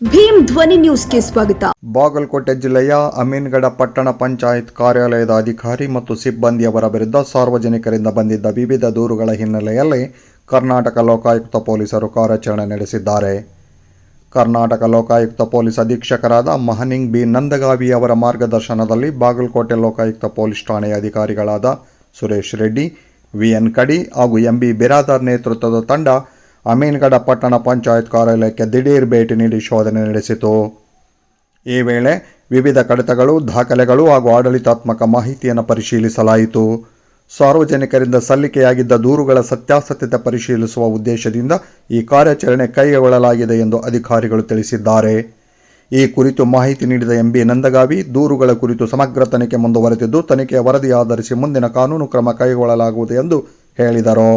ಭೀಮ್ ಧ್ವನಿ ನ್ಯೂಸ್ಗೆ ಸ್ವಾಗತ. ಬಾಗಲಕೋಟೆ ಜಿಲ್ಲೆಯ ಅಮೀನ್ಗಢ ಪಟ್ಟಣ ಪಂಚಾಯತ್ ಕಾರ್ಯಾಲಯದ ಅಧಿಕಾರಿ ಮತ್ತು ಸಿಬ್ಬಂದಿಯವರ ವಿರುದ್ಧ ಸಾರ್ವಜನಿಕರಿಂದ ಬಂದಿದ್ದ ವಿವಿಧ ದೂರುಗಳ ಹಿನ್ನೆಲೆಯಲ್ಲಿ ಕರ್ನಾಟಕ ಲೋಕಾಯುಕ್ತ ಪೊಲೀಸರು ಕಾರ್ಯಾಚರಣೆ ನಡೆಸಿದ್ದಾರೆ. ಕರ್ನಾಟಕ ಲೋಕಾಯುಕ್ತ ಪೊಲೀಸ್ ಅಧೀಕ್ಷಕರಾದ ಮಹನಿಂಗ್ ಬಿ ನಂದಗಾವಿ ಅವರ ಮಾರ್ಗದರ್ಶನದಲ್ಲಿ ಬಾಗಲಕೋಟೆ ಲೋಕಾಯುಕ್ತ ಪೊಲೀಸ್ ಠಾಣೆಯ ಅಧಿಕಾರಿಗಳಾದ ಸುರೇಶ್ ರೆಡ್ಡಿ, ವಿಎನ್ ಕಡಿ ಹಾಗೂ ಎಂಬಿ ಬಿರಾದರ್ ನೇತೃತ್ವದ ತಂಡ ಅಮೀನ್ಗಢ ಪಟ್ಟಣ ಪಂಚಾಯತ್ ಕಾರ್ಯಾಲಯಕ್ಕೆ ದಿಢೀರ್ ಭೇಟಿ ನೀಡಿ ಶೋಧನೆ ನಡೆಸಿತು. ಈ ವೇಳೆ ವಿವಿಧ ಕಡತಗಳು, ದಾಖಲೆಗಳು ಹಾಗೂ ಆಡಳಿತಾತ್ಮಕ ಮಾಹಿತಿಯನ್ನು ಪರಿಶೀಲಿಸಲಾಯಿತು. ಸಾರ್ವಜನಿಕರಿಂದ ಸಲ್ಲಿಕೆಯಾಗಿದ್ದ ದೂರುಗಳ ಸತ್ಯಾಸತ್ಯತೆ ಪರಿಶೀಲಿಸುವ ಉದ್ದೇಶದಿಂದ ಈ ಕಾರ್ಯಾಚರಣೆ ಕೈಗೊಳ್ಳಲಾಗಿದೆ ಎಂದು ಅಧಿಕಾರಿಗಳು ತಿಳಿಸಿದ್ದಾರೆ. ಈ ಕುರಿತು ಮಾಹಿತಿ ನೀಡಿದ ಎಂಬಿ ನಂದಗಾವಿ, ದೂರುಗಳ ಕುರಿತು ಸಮಗ್ರ ತನಿಖೆ ಮುಂದುವರೆದಿದ್ದು, ತನಿಖೆಯ ವರದಿ ಆಧರಿಸಿ ಮುಂದಿನ ಕಾನೂನು ಕ್ರಮ ಕೈಗೊಳ್ಳಲಾಗುವುದು ಎಂದು ಹೇಳಿದರು.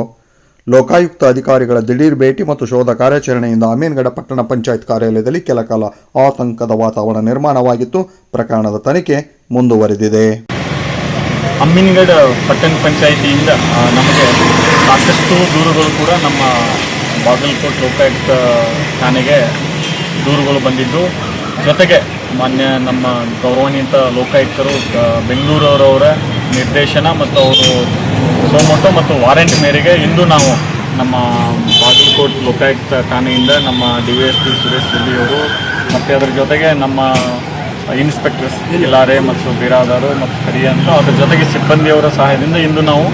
ಲೋಕಾಯುಕ್ತ ಅಧಿಕಾರಿಗಳ ದಿಢೀರ್ ಭೇಟಿ ಮತ್ತು ಶೋಧ ಕಾರ್ಯಾಚರಣೆಯಿಂದ ಅಮೀನ್ಗಢ ಪಟ್ಟಣ ಪಂಚಾಯತ್ ಕಾರ್ಯಾಲಯದಲ್ಲಿ ಕೆಲ ಕಾಲ ಆತಂಕದ ವಾತಾವರಣ ನಿರ್ಮಾಣವಾಗಿತ್ತು. ಪ್ರಕರಣದ ತನಿಖೆ ಮುಂದುವರೆದಿದೆ. ಅಮೀನ್ಗಢ ಪಟ್ಟಣ ಪಂಚಾಯಿತಿಯಿಂದ ನಮಗೆ ಸಾಕಷ್ಟು ದೂರುಗಳು ಕೂಡ ನಮ್ಮ ಬಾಗಲಕೋಟೆ ಲೋಕಾಯುಕ್ತ ಠಾಣೆಗೆ ದೂರುಗಳು ಬಂದಿದ್ದು, ಜೊತೆಗೆ ಮಾನ್ಯ ನಮ್ಮ ಗೌರವಾನ್ವಿತ ಲೋಕಾಯುಕ್ತರು ಬೆಂಗಳೂರವರ ನಿರ್ದೇಶನ ಮತ್ತು ಅವರು ಸೋಮೋಟೋ ಮತ್ತು ವಾರೆಂಟ್ ಮೇರೆಗೆ ಇಂದು ನಾವು ನಮ್ಮ ಬಾಗಲಕೋಟೆ ಲೋಕಾಯುಕ್ತ ಠಾಣೆಯಿಂದ ನಮ್ಮ DYSP ಸುರೇಶ್ ರೆಡ್ಡಿ ಅವರು ಮತ್ತು ಅದರ ಜೊತೆಗೆ ನಮ್ಮ ಇನ್ಸ್ಪೆಕ್ಟರ್ಸ್ ಇಲಾರೆ ಮತ್ತು ಬಿರಾದಾರು ಮತ್ತು ಕಡಿ ಅಂತ ಅದರ ಜೊತೆಗೆ ಸಿಬ್ಬಂದಿಯವರ ಸಹಾಯದಿಂದ ಇಂದು ನಾವು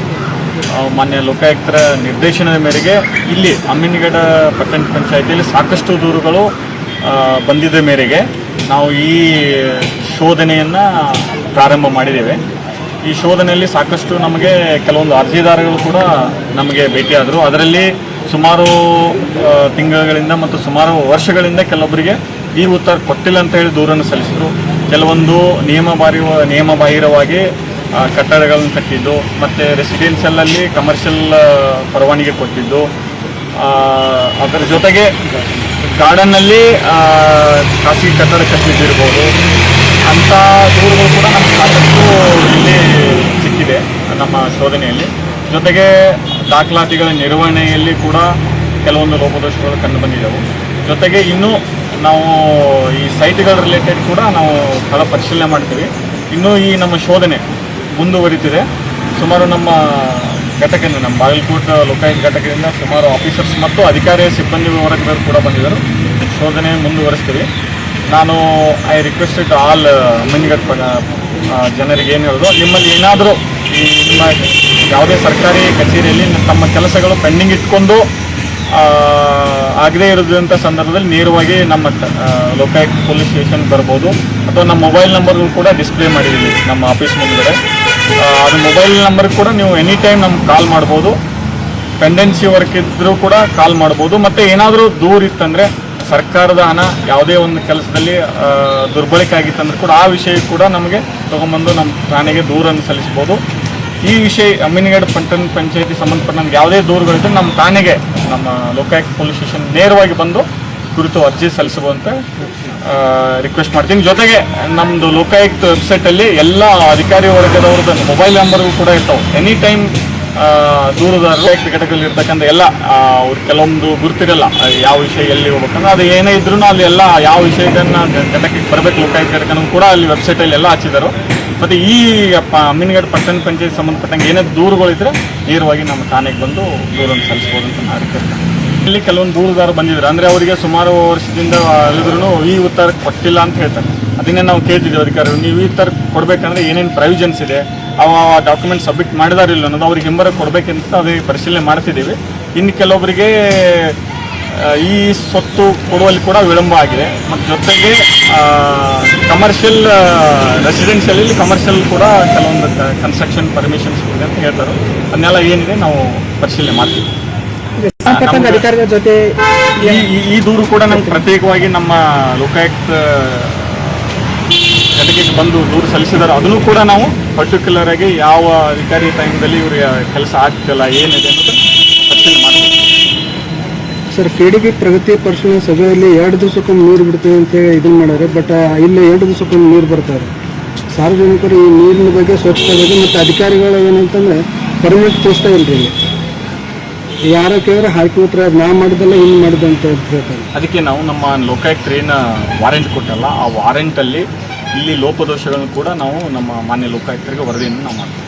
ಮಾನ್ಯ ಲೋಕಾಯುಕ್ತರ ನಿರ್ದೇಶನದ ಮೇರೆಗೆ ಇಲ್ಲಿ ಅಮೀನ್ಗಢ ಪಟ್ಟಣ ಪಂಚಾಯಿತಿಯಲ್ಲಿ ಸಾಕಷ್ಟು ದೂರುಗಳು ಬಂದಿದ್ದ ಮೇರೆಗೆ ನಾವು ಈ ಶೋಧನೆಯನ್ನು ಪ್ರಾರಂಭ ಮಾಡಿದ್ದೇವೆ. ಈ ಶೋಧನೆಯಲ್ಲಿ ಸಾಕಷ್ಟು ನಮಗೆ ಕೆಲವೊಂದು ಅರ್ಜಿದಾರಗಳು ಕೂಡ ನಮಗೆ ಭೇಟಿಯಾದರು. ಅದರಲ್ಲಿ ಸುಮಾರು ತಿಂಗಳುಗಳಿಂದ ಮತ್ತು ಸುಮಾರು ವರ್ಷಗಳಿಂದ ಕೆಲವೊಬ್ಬರಿಗೆ ಈ ಉತ್ತರ ಕೊಟ್ಟಿಲ್ಲ ಅಂತ ಹೇಳಿ ದೂರನ್ನು ಸಲ್ಲಿಸಿದರು. ಕೆಲವೊಂದು ನಿಯಮಬಾಹಿರವಾಗಿ ಕಟ್ಟಡಗಳನ್ನು ಕಟ್ಟಿದ್ದು ಮತ್ತು ರೆಸಿಡೆನ್ಷಿಯಲಲ್ಲಿ ಕಮರ್ಷಿಯಲ್ ಪರವಾನಗಿ ಕೊಟ್ಟಿದ್ದು, ಅದರ ಜೊತೆಗೆ ಗಾರ್ಡನ್ನಲ್ಲಿ ಖಾಸಗಿ ಕಟ್ಟಡ ಕಟ್ಟಿದ್ದಿರ್ಬೋದು ಅಂಥ ದೂರುಗಳು ಕೂಡ ನಮಗೆ ಸಾಕಷ್ಟು ಇಲ್ಲಿ ಸಿಕ್ಕಿದೆ ನಮ್ಮ ಶೋಧನೆಯಲ್ಲಿ. ಜೊತೆಗೆ ದಾಖಲಾತಿಗಳ ನಿರ್ವಹಣೆಯಲ್ಲಿ ಕೂಡ ಕೆಲವೊಂದು ಲೋಪದೋಷಗಳು ಕಂಡು ಬಂದಿದ್ದವು. ಜೊತೆಗೆ ಇನ್ನೂ ನಾವು ಈ ಸೈಟ್ಗಳ ರಿಲೇಟೆಡ್ ಕೂಡ ನಾವು ಸ್ಥಳ ಪರಿಶೀಲನೆ ಮಾಡ್ತೀವಿ. ಇನ್ನೂ ಈ ನಮ್ಮ ಶೋಧನೆ ಮುಂದುವರಿತಿದೆ. ಸುಮಾರು ನಮ್ಮ ಘಟಕದಿಂದ, ನಮ್ಮ ಬಾಗಲಕೋಟೆ ಲೋಕಾಯುಕ್ತ ಘಟಕದಿಂದ ಸುಮಾರು ಆಫೀಸರ್ಸ್ ಮತ್ತು ಅಧಿಕಾರಿ ಸಿಬ್ಬಂದಿ ವರ್ಗದವರು ಕೂಡ ಬಂದಿದ್ದರು. ಶೋಧನೆ ಮುಂದುವರಿಸ್ತೀವಿ. ನಾನು ಐ ರಿಕ್ವೆಸ್ಟೆಡ್ ಆಲ್ ಅಮೀನ್ಗಢ ಜನರಿಗೆ ಏನು ಹೇಳೋದು, ನಿಮ್ಮಲ್ಲಿ ಏನಾದರೂ ಈ ನಿಮ್ಮ ಯಾವುದೇ ಸರ್ಕಾರಿ ಕಚೇರಿಯಲ್ಲಿ ತಮ್ಮ ಕೆಲಸಗಳು ಪೆಂಡಿಂಗ್ ಇಟ್ಕೊಂಡು ಆಗದೇ ಇರೋದಂಥ ಸಂದರ್ಭದಲ್ಲಿ ನೇರವಾಗಿ ನಮ್ಮ ಲೋಕಾಯುಕ್ತ ಪೊಲೀಸ್ ಸ್ಟೇಷನ್ ಬರ್ಬೋದು, ಅಥವಾ ನಮ್ಮ ಮೊಬೈಲ್ ನಂಬರ್ಗಳು ಕೂಡ ಡಿಸ್ಪ್ಲೇ ಮಾಡಿದ್ದೀವಿ ನಮ್ಮ ಆಫೀಸ್ ಮುಂದುಗಡೆ. ಅದು ಮೊಬೈಲ್ ನಂಬರ್ ಕೂಡ ನೀವು ಎನಿ ಟೈಮ್ ನಮ್ಗೆ ಕಾಲ್ ಮಾಡ್ಬೋದು. ಪೆಂಡೆನ್ಸಿ ವರ್ಕ್ ಇದ್ದರೂ ಕೂಡ ಕಾಲ್ ಮಾಡ್ಬೋದು. ಮತ್ತು ಏನಾದರೂ ದೂರ ಇತ್ತಂದರೆ ಸರ್ಕಾರದ ಹಣ ಯಾವುದೇ ಒಂದು ಕೆಲಸದಲ್ಲಿ ದುರ್ಬಳಕೆ ಆಗಿತ್ತಂದ್ರೆ ಕೂಡ ಆ ವಿಷಯ ಕೂಡ ನಮಗೆ ತೊಗೊಂಬಂದು ನಮ್ಮ ಠಾಣೆಗೆ ದೂರನ್ನು ಸಲ್ಲಿಸ್ಬೋದು. ಈ ವಿಷಯ ಅಮೀನ್ಗಢ ಪಟ್ಟಣ ಪಂಚಾಯತಿ ಸಂಬಂಧಪಟ್ಟ ನಮ್ಗೆ ಯಾವುದೇ ದೂರುಗಳಿದ್ದರೆ ನಮ್ಮ ಠಾಣೆಗೆ, ನಮ್ಮ ಲೋಕಾಯುಕ್ತ ಪೊಲೀಸ್ ಸ್ಟೇಷನ್ ನೇರವಾಗಿ ಬಂದು ಕುರಿತು ಅರ್ಜಿ ಸಲ್ಲಿಸುವಂತೆ ರಿಕ್ವೆಸ್ಟ್ ಮಾಡ್ತೀನಿ. ಜೊತೆಗೆ ನಮ್ಮದು ಲೋಕಾಯುಕ್ತ ವೆಬ್ಸೈಟಲ್ಲಿ ಎಲ್ಲ ಅಧಿಕಾರಿ ವರ್ಗದವ್ರದ್ದು ಮೊಬೈಲ್ ನಂಬರ್ಗಳು ಕೂಡ ಇರ್ತಾವೆ. ಎನಿ ಟೈಮ್ ದೂರದಾರರು ಘಟಕದಲ್ಲಿ ಇರ್ತಕ್ಕಂಥ ಎಲ್ಲ ಅವ್ರು ಕೆಲವೊಂದು ಗುರುತಿರಲ್ಲ ಯಾವ ವಿಷಯ ಎಲ್ಲಿ ಹೋಗ್ಬೇಕಂದ್ರೆ, ಅದು ಏನೇ ಇದ್ರೂ ಅಲ್ಲಿ ಎಲ್ಲ ಯಾವ ವಿಷಯದನ್ನು ಘಟಕಕ್ಕೆ ಬರಬೇಕು ಲೋಕಾಯುಕ್ತ ಘಟಕ ಕೂಡ ಅಲ್ಲಿ ವೆಬ್ಸೈಟಲ್ಲಿ ಎಲ್ಲ ಹಚ್ಚಿದ್ದಾರೆ. ಮತ್ತು ಈ ಅಮೀನ್ಗಢ ಪಟ್ಟಣ ಪಂಚಾಯತ್ ಸಂಬಂಧಪಟ್ಟಂಗೆ ಏನೇ ದೂರುಗಳಿದ್ರೆ ನೇರವಾಗಿ ನಮ್ಮ ಠಾಣೆಗೆ ಬಂದು ದೂರನ್ನು ಸಲ್ಲಿಸ್ಬೋದು ಅಂತ ನಾನು ರಿಕ್ವೆಸ್ಟ್. ಇಲ್ಲಿ ಕೆಲವೊಂದು ದೂರುದಾರರು ಬಂದಿದ್ರು, ಅಂದರೆ ಅವರಿಗೆ ಸುಮಾರು ವರ್ಷದಿಂದ ಹೇಳಿದ್ರು ಈ ಉತ್ತರ ಕೊಟ್ಟಿಲ್ಲ ಅಂತ ಹೇಳ್ತಾರೆ. ಅದನ್ನೇ ನಾವು ಕೇಳ್ತಿದ್ದೀವಿ ಅಧಿಕಾರಿಗಳು, ನೀವು ಈ ಉತ್ತರ ಕೊಡಬೇಕಂದ್ರೆ ಏನೇನು ಪ್ರೊವಿಷನ್ಸ್ ಇದೆ, ಆ ಡಾಕ್ಯುಮೆಂಟ್ ಸಬ್ಮಿಟ್ ಮಾಡಿದಾರಿಲ್ಲ ಅನ್ನೋದು ಅವ್ರಿಗೆ ಹಿಂಬರಕ್ಕೆ ಕೊಡಬೇಕಂತ ಅದೇ ಪರಿಶೀಲನೆ ಮಾಡ್ತಿದ್ದೀವಿ. ಇನ್ನು ಕೆಲವೊಬ್ಬರಿಗೆ ಈ ಸ್ವತ್ತು ಕೊಡುವಲ್ಲಿ ಕೂಡ ವಿಳಂಬ ಆಗಿದೆ. ಮತ್ತು ಜೊತೆಗೆ ಕಮರ್ಷಿಯಲ್ ರೆಸಿಡೆನ್ಷಿಯಲಲ್ಲಿ ಕಮರ್ಷಿಯಲ್ ಕೂಡ ಕೆಲವೊಂದು ಕನ್ಸ್ಟ್ರಕ್ಷನ್ ಪರ್ಮಿಷನ್ಸ್ ಇದೆ ಅಂತ ಹೇಳ್ತಾರೆ. ಅದನ್ನೆಲ್ಲ ಏನಿದೆ ನಾವು ಪರಿಶೀಲನೆ ಮಾಡ್ತೀವಿ. ಅಧಿಕಾರಿಗಳ ಜೊತೆ ಈ ದೂರು ಕೂಡ ನಮ್ಗೆ ಪ್ರತ್ಯೇಕವಾಗಿ ನಮ್ಮ ಲೋಕಾಯುಕ್ತ ಘಟಕಕ್ಕೆ ಬಂದು ದೂರು ಸಲ್ಲಿಸಿದಾರೆ. ಅದನ್ನು ಕೂಡ ನಾವು ಪರ್ಟಿಕ್ಯುಲರ್ ಆಗಿ ಯಾವ ಅಧಿಕಾರಿ ಟೈಮ್ದಲ್ಲಿ ಇವ್ರಿಗೆ ಕೆಲಸ ಆಗ್ತಿಲ್ಲ ಏನಿದೆ ಅನ್ನೋದು ಪರಿಶೀಲನೆ ಮಾಡ್ತೀವಿ. ಸರ್, KDP ಪ್ರಗತಿ ಪರಿಶೀಲನೆ ಸಭೆಯಲ್ಲಿ 2 ದಿವಸಕ್ಕೊಮ್ಮೆ ನೀರು ಬಿಡ್ತೀವಿ ಅಂತೇಳಿ ಇದನ್ನು ಮಾಡಿದ್ರೆ, ಬಟ್ ಇಲ್ಲಿ 2 ದಿವಸಕ್ಕೊಮ್ಮೆ ನೀರು ಬರ್ತಾರೆ. ಸಾರ್ವಜನಿಕರು ಈ ನೀರಿನ ಬಗ್ಗೆ, ಸ್ವಚ್ಛತೆ ಬಗ್ಗೆ ಮತ್ತು ಅಧಿಕಾರಿಗಳು ಏನಂತಂದರೆ ಪರ್ಮಿಟ್ ತೋರಿಸ್ತಾ ಇಲ್ರಿ. ಯಾರ ಕೇಳಿದ್ರೆ ಹಾಕಿ ಉತ್ತರ ನಾ ಮಾಡಿದಲ್ಲ ಹಿಂಗೆ ಮಾಡಿದೆ ಅಂತ ಹೇಳ್ತಾರೆ. ಅದಕ್ಕೆ ನಾವು ನಮ್ಮ ಲೋಕಾಯುಕ್ತರು ಏನು ವಾರೆಂಟ್ ಕೊಟ್ಟಲ್ಲ, ಆ ವಾರೆಂಟಲ್ಲಿ ಇಲ್ಲಿ ಲೋಪದೋಷಗಳನ್ನು ಕೂಡ ನಾವು ನಮ್ಮ ಮಾನ್ಯ ಲೋಕಾಯುಕ್ತರಿಗೆ ವರದಿಯನ್ನು ನಾವು ಮಾಡ್ತೀವಿ.